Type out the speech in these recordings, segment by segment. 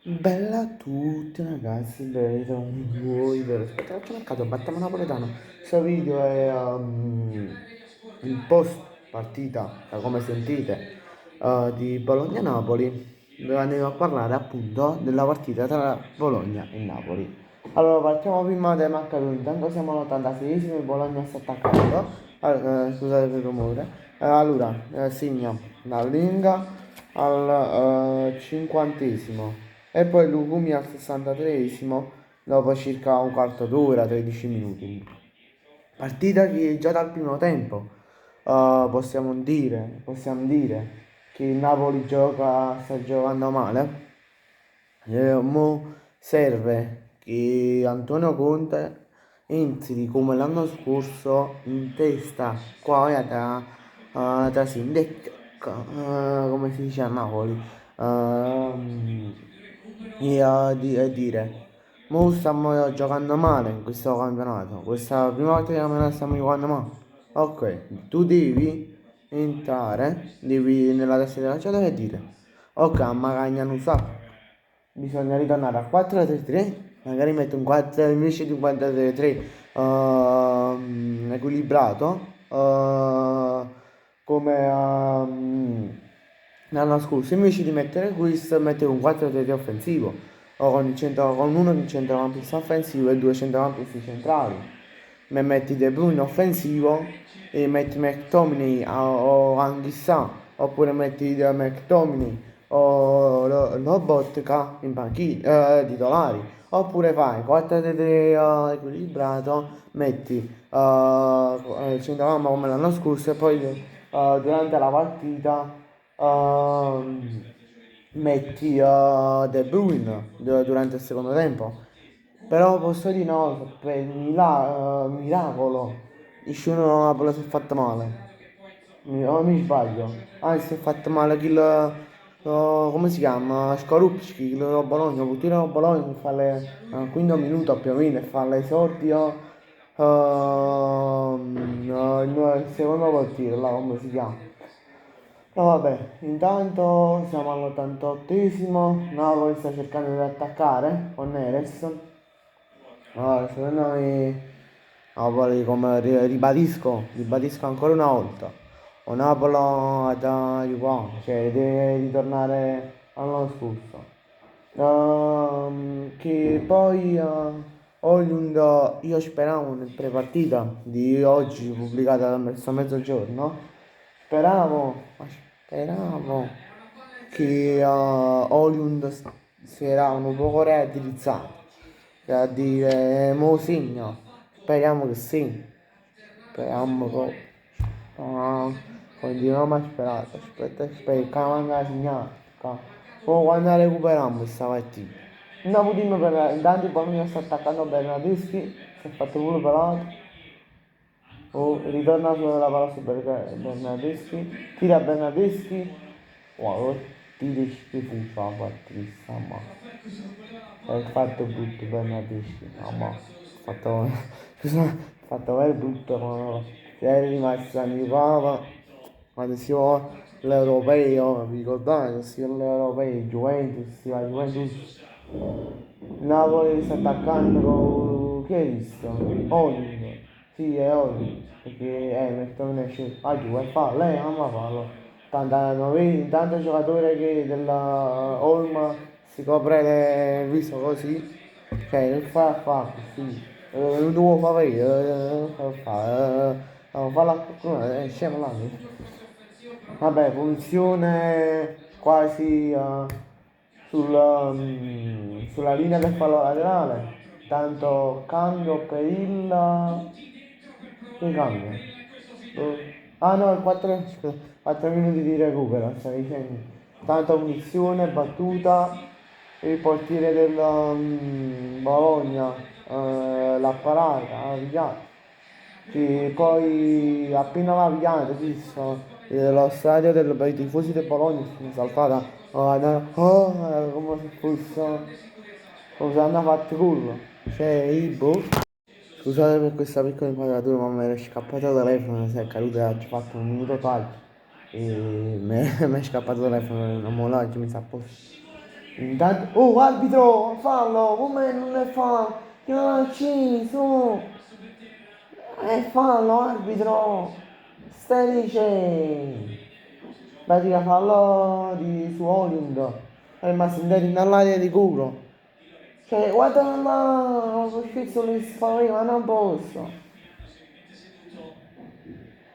Bella a tutti ragazzi, vedo voi, vedo. Aspetta, faccio mercato, battiamo napoletano. Questo video è il post partita, da come sentite, di Bologna-Napoli, dove andiamo a parlare appunto della partita tra Bologna e Napoli. Allora, partiamo prima dai marcatori, intanto siamo all'86esimo, il Bologna sta attaccando. Scusate per il rumore. Allora, segna la Linga al 50esimo. E poi Lugumi al 63esimo, dopo circa un quarto d'ora, 13 minuti. Partita che già dal primo tempo possiamo dire che il Napoli sta giocando male. Mo serve che Antonio Conte entri come l'anno scorso in testa qua da Sindec, come si dice a Napoli, e dire, mo stiamo giocando male in questo campionato, questa prima volta che stiamo giocando male. Ok, tu devi entrare, devi nella testa della calciatore e dire, ok, ma Cagliano sa. Bisogna ritornare a 4-3-3, magari metto un 4 invece di un 4-3-3 equilibrato, come l'anno scorso. Invece di mettere questo, mettere un 4-3-3 offensivo, o con uno di centrocampista offensivo e due centrocampisti centrali. Me metti De Bruyne offensivo e metti McTominay o Anghissà, oppure metti McTominay o Lobotka in panchina, titolari, oppure fai 4-3 equilibrato, metti il centrocampo come l'anno scorso e poi durante la partita metti De Bruyne durante il secondo tempo. Però posso dire no, per miracolo, nessuno Napoli si è fatto male. O mi sbaglio? Ah, si è fatto male come si chiama? Skorupski, quello del Bologna, Coutinho del Bologna che fa al quinto minuto più o meno e fa l'esordio il secondo portiere, là come si chiama? No, vabbè, intanto siamo all'88esimo, Napoli sta cercando di attaccare con Neres. Allora, secondo me Napoli, come ribadisco ancora una volta, o Napoli da Juve, cioè deve ritornare all'anno scorso. Che poi Højlund, io speravo nel prepartita di oggi pubblicata verso mezzogiorno, speravo che si era un po' realizzato, cioè a dire mo segna, speriamo che sì, speriamo proprio. No, continuiamo a sperare, aspetta, quando la segnale, poi quando recuperiamo questa partita. Napoli per intanto il Bologna sta attaccando Bernardeschi, si è fatto pure pelato. Oh, ritorna sulla palla su Bernardeschi, tira Bernardeschi, wow, tiri schifoso la partita, ma è fatto brutto Bernardeschi, no, ma ha fatto, scusa, ha fatto ver brutto, ma se è rimasto anni fa, quando si va l'europeo, vi ricordate, si va l'europeo, Juventus, si va Juventus, Napoli sta attaccando con... Che hai visto? Olin. Sì, è Olin. Perché McTominay esce... Ah, giù, e fa, lei ama farlo. Tanto, non vedi, tanto giocatore che della Olma si copre il viso così. Cioè, non fa così. Non devo fare io, fa la qualcuno, è scemo là. Vabbè, punizione quasi sulla linea del fallo laterale. Tanto cambio per il... Che cambio? Ah no, 4 minuti di recupero, stai dicendo. Tanto punizione, battuta, il portiere del Bologna l'ha parata, ha pigliato. Che poi appena l'ha pigliato, visto, lo stadio per i tifosi del Bologna si è saltata, come se fosse, come se hanno fatto gol. Cioè, Ibo. Scusate per questa piccola inquadratura, ma mi era scappato il telefono, si è caduto e ha fatto un minuto taglio. E mi è scappato il telefono, non me lo oggi mi sa a posto. Intanto, oh arbitro, fallo, come non è fallo? Che non ha acceso! È fallo arbitro! Stai dicendo? Pratica fallo di su Holind. Ma si andati nell'area di culo. Cioè, guarda là, lo schizzo li spaveva, non posso.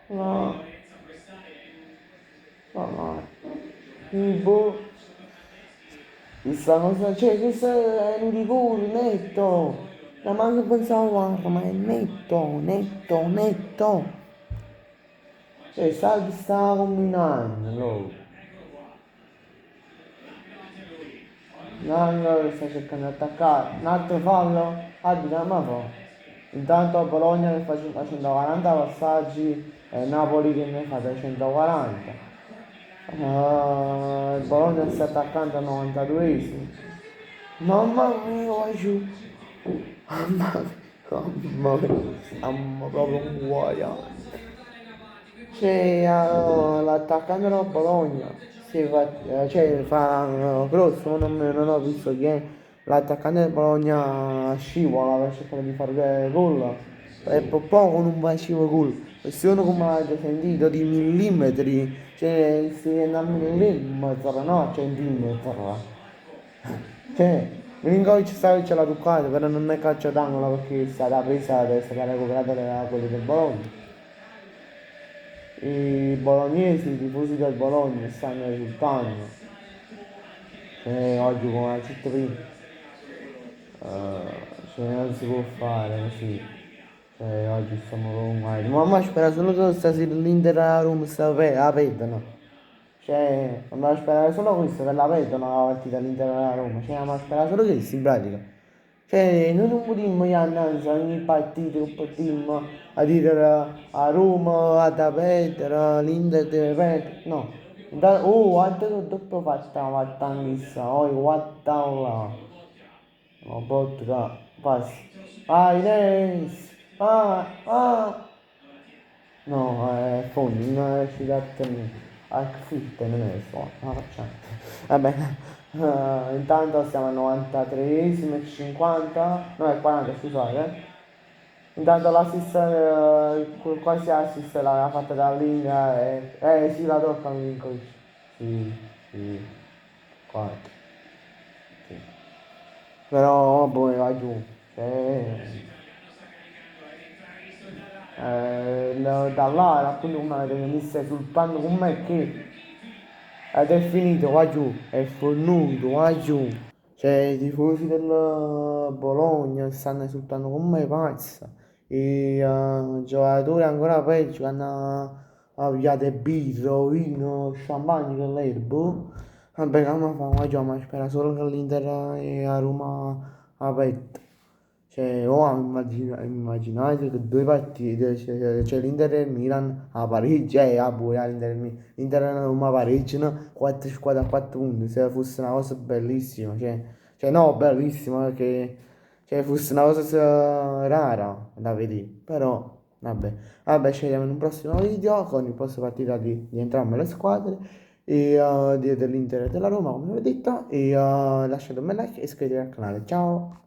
No, no, no. Boh. Questa cosa, cioè, questo è un rigore netto. La manco pensavo, guarda, ma è netto, netto, netto. Cioè, Salvi stava combinando, no. Nando sta cercando di attaccare. Un altro fallo? Arbitra, ma fa. Intanto Bologna che fa 140 passaggi e Napoli che ne fa 340. Il Bologna sta attaccando al 92esimo. Mamma mia, vai giù. Mamma mia, siamo proprio un guaiano. C'è l'attaccante del Bologna, fa grosso, non ho visto chi è. L'attaccante del Bologna scivola per cercare di fare gol. E per poco non faceva gol. Questione come avete sentito di millimetri, cioè si viene a millimetro, no a centimetro. Cioè, Milinkovic-Savic l'ha toccato, però non è calcio d'angolo perché è stata presa, è stata recuperata da quelli del Bologna. I bolognesi, i tifosi del Bologna stanno esultando. Oggi come ha detto prima, non si può fare così. Oggi stiamo con guai. Mamma spera solo che stasera l'Inter a Roma la perdono. Andavo a sperare solo questo che la perdono la partita all'Inter a Roma. Ma sperare solo questo in pratica. Noi non potremmo annanzi ogni partita che potremmo a dire a Roma a perdere, l'Inter deve perdere. No. Guarda che doppio fatta anch'essa, guarda là. No, botta, passi. Vai, Nes! No, è fondo, non è riuscito a terminare. Fitte, non è suono, no, facciamo. Vabbè, intanto siamo al 93esimo e 50, no è 40 scusate. Intanto l'assist, quasi assist l'ha fatta da Linga sì la tocca Milinkovic. Sì, 4. Sì. Però poi va giù. Da là appunto come avete mi stai esultando con me che ed è finito va giù, è fornuto va giù. Cioè i tifosi del Bologna stanno esultando con me pazza. I giocatori ancora peggio che hanno pigliato birro, vino, champagne con l'erbo. Vabbè che ma fa, ma già, ma spera solo che l'Inter è a Roma aperta. Immaginate che due partite, c'è l'Inter e il Milan a Parigi, a Buia, l'Inter e la Roma pareggiano, 4 squadre a 4 punti, se fosse una cosa bellissima, no, bellissima perché fosse una cosa rara da vedere, però vabbè, ci vediamo in un prossimo video con il post partita di entrambe le squadre dell'Inter e della Roma, come vi ho detto, e lasciate un bel like e iscrivetevi al canale, ciao!